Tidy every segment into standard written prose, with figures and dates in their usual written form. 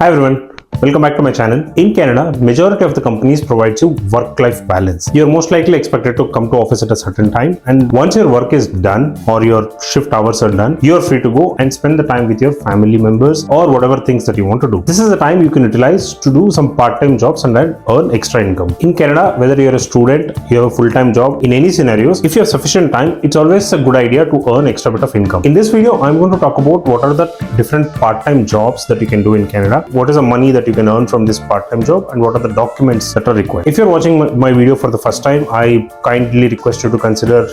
Hi everyone, welcome back to my channel. In Canada, majority of the companies provides you work-life balance. You're most likely expected to come to office at a certain time, and once your work is done or your shift hours are done, you're free to go and spend the time with your family members or whatever things that you want to do. This is the time you can utilize to do some part-time jobs and then earn extra income. In Canada, whether you're a student, you have a full-time job, in any scenarios, if you have sufficient time, it's always a good idea to earn extra bit of income. In this video, I'm going to talk about what are the different part-time jobs that you can do in Canada, what is the money that you can earn from this part-time job, and what are the documents that are required. If you're watching my video for the first time, I kindly request you to consider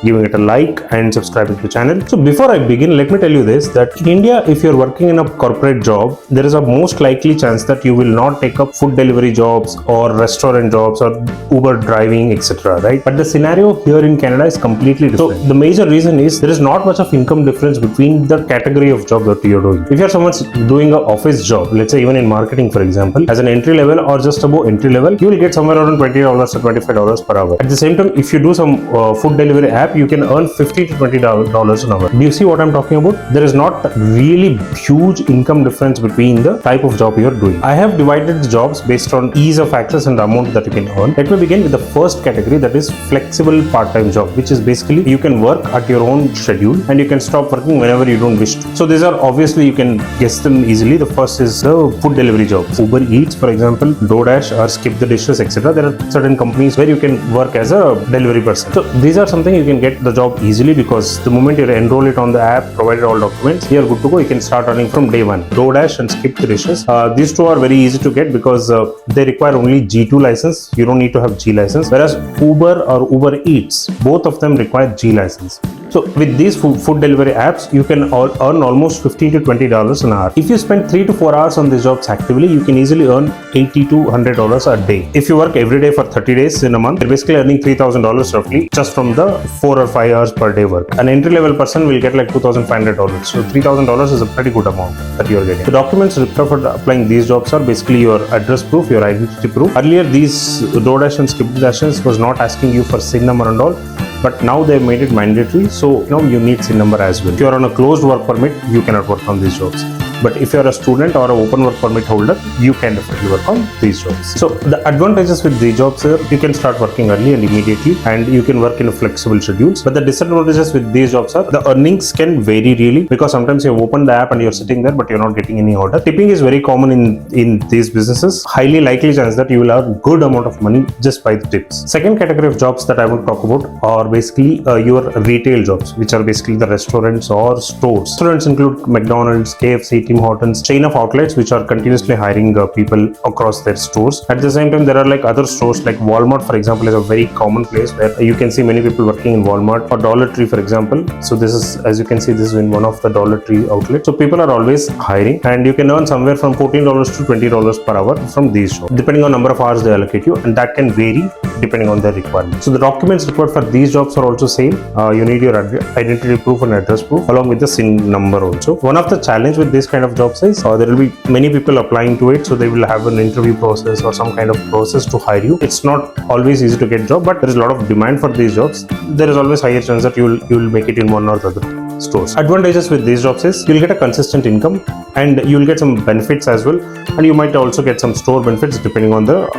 giving it a like and subscribing to the channel. So before I begin, let me tell you this, that in India, if you're working in a corporate job, there is a most likely chance that you will not take up food delivery jobs or restaurant jobs or Uber driving, etc. Right? But the scenario here in Canada is completely different. So the major reason is there is not much of income difference between the category of job that you're doing. If you're someone doing an office job, let's say even in marketing, for example, as an entry level or just above entry level, you will get somewhere around $20 to $25 per hour. At the same time, if you do some food delivery app, you can earn $50 to $20 an hour. Do you see what I'm talking about? There is not really huge income difference between the type of job you're doing. I have divided the jobs based on ease of access and the amount that you can earn. Let me begin with the first category, that is flexible part-time job, which is basically you can work at your own schedule and you can stop working whenever you don't wish to. So these are obviously, you can guess them easily. The first is the food delivery jobs. Uber Eats, for example, DoorDash or Skip the Dishes, etc. There are certain companies where you can work as a delivery person. So these are something you can get the job easily, because the moment you enroll it on the app, provided all documents, you're good to go. You can start earning from day one. DoorDash and Skip the Dishes, these two are very easy to get because they require only G2 license. You don't need to have G license. Whereas Uber or Uber Eats, both of them require G license. So with these food delivery apps, you can earn almost $15 to $20 an hour. If you spend 3 to 4 hours on these jobs actively, you can easily earn $80 to $100 a day. If you work every day for 30 days in a month, you're basically earning $3,000 roughly just from the 4 or 5 hours per day work. An entry level person will get like $2,500. So $3,000 is a pretty good amount that you're getting. The documents required for applying these jobs are basically your address proof, your identity proof. Earlier, these DoorDash and Skip the Dishes was not asking you for SIN number and all, but now they made it mandatory, so now you need SIN number as well. If you are on a closed work permit, you cannot work on these jobs. But if you are a student or an open work permit holder, you can definitely work on these jobs. So the advantages with these jobs are you can start working early and immediately, and you can work in a flexible schedules. But the disadvantages with these jobs are the earnings can vary really, because sometimes you open the app and you're sitting there but you're not getting any order. Tipping is very common in these businesses. Highly likely chance that you will earn good amount of money just by the tips. Second category of jobs that I will talk about are basically your retail jobs, which are basically the restaurants or stores. Restaurants include McDonald's, KFC, Tim Hortons, chain of outlets which are continuously hiring people across their stores. At the same time, there are like other stores like Walmart, for example, is a very common place where you can see many people working in Walmart, or Dollar Tree, for example. So this is, as you can see, this is in one of the Dollar Tree outlets. So people are always hiring, and you can earn somewhere from $14 to $20 per hour from these jobs, depending on number of hours they allocate you, and that can vary depending on their requirements. So the documents required for these jobs are also same. You need your identity proof and address proof along with the SIN number also. One of the challenge with this kind of jobs is there will be many people applying to it, so they will have an interview process or some kind of process to hire you. It's not always easy to get job, but there is a lot of demand for these jobs. There is always higher chance that you will make it in one or the other stores. Advantages with these jobs is you'll get a consistent income, and you'll get some benefits as well, and you might also get some store benefits depending on the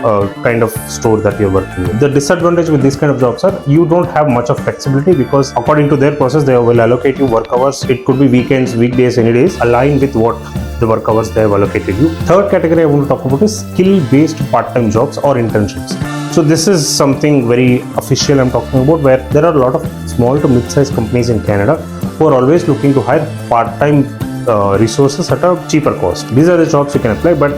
kind of store that you're working with. The disadvantage with these kind of jobs are you don't have much of flexibility, because according to their process they will allocate you work hours. It could be weekends, weekdays, any days, aligned with what the work hours they have allocated you. Third category I want to talk about is skill-based part-time jobs or internships. So this is something very official I'm talking about, where there are a lot of small to mid-sized companies in Canada who are always looking to hire part-time resources at a cheaper cost. These are the jobs you can apply, but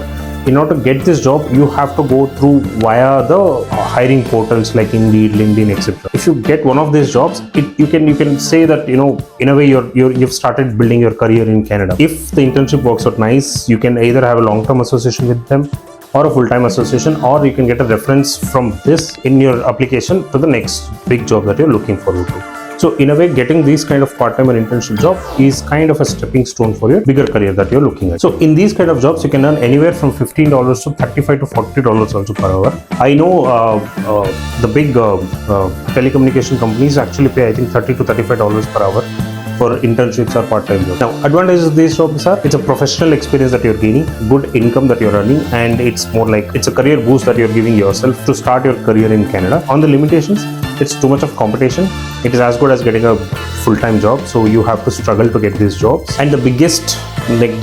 in order to get this job, you have to go through via the hiring portals like Indeed, LinkedIn, etc. If you get one of these jobs, you can say that, you know, in a way you've started building your career in Canada. If the internship works out nice, you can either have a long-term association with them or a full-time association, or you can get a reference from this in your application to the next big job that you're looking forward to. So in a way, getting these kind of part-time and internship job is kind of a stepping stone for your bigger career that you're looking at. So in these kind of jobs, you can earn anywhere from $15 to $35 to $40 also per hour. I know the big telecommunication companies actually pay, I think, $30 to $35 per hour for internships or part-time jobs. Now, advantages of these jobs are it's a professional experience that you're gaining, good income that you're earning, and it's more like it's a career boost that you're giving yourself to start your career in Canada. On the limitations, it's too much of competition. It is as good as getting a full-time job, so you have to struggle to get these jobs. And the biggest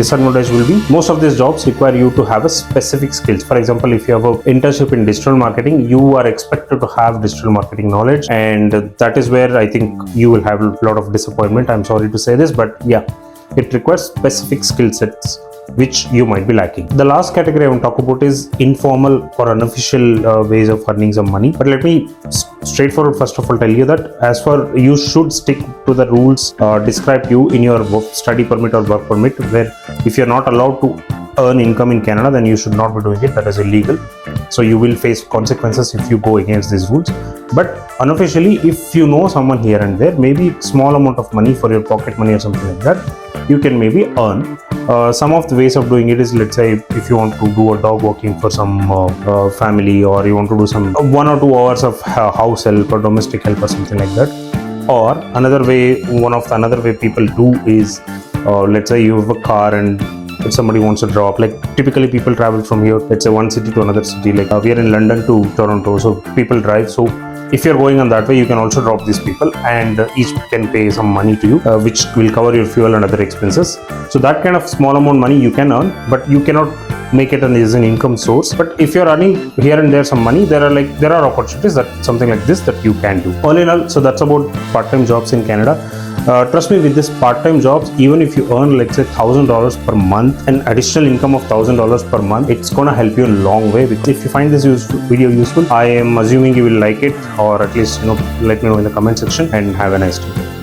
disadvantage will be most of these jobs require you to have a specific skills. For example, if you have an internship in digital marketing, you are expected to have digital marketing knowledge, and that is where I think you will have a lot of disappointment. I'm sorry to say this, but yeah, it requires specific skill sets which you might be lacking. The last category I want to talk about is informal or unofficial ways of earning some money. But let me straightforward first of all tell you that as for you should stick to the rules described you in your study permit or work permit, where if you're not allowed to earn income in Canada, then you should not be doing it. That is illegal. So you will face consequences if you go against these rules. But unofficially, if you know someone here and there, maybe small amount of money for your pocket money or something like that, you can maybe earn. Some of the ways of doing it is, let's say, if you want to do a dog walking for some family, or you want to do some 1 or 2 hours of house help or domestic help or something like that. Or another way, another way people do is, let's say you have a car and if somebody wants to drop, like typically people travel from here, let's say one city to another city, like we are in London to Toronto, so people drive. So if you're going on that way, you can also drop these people, and each can pay some money to you, which will cover your fuel and other expenses. So that kind of small amount money you can earn, but you cannot make it as an income source. But if you're earning here and there some money, there are opportunities that something like this that you can do. All in all, so that's about part-time jobs in Canada. Trust me, with this part-time jobs, even if you earn, let's say, $1,000 per month, an additional income of $1,000 per month, it's gonna help you a long way. Because if you find this video useful, I am assuming you will like it, or at least let me know in the comment section. And have a nice day.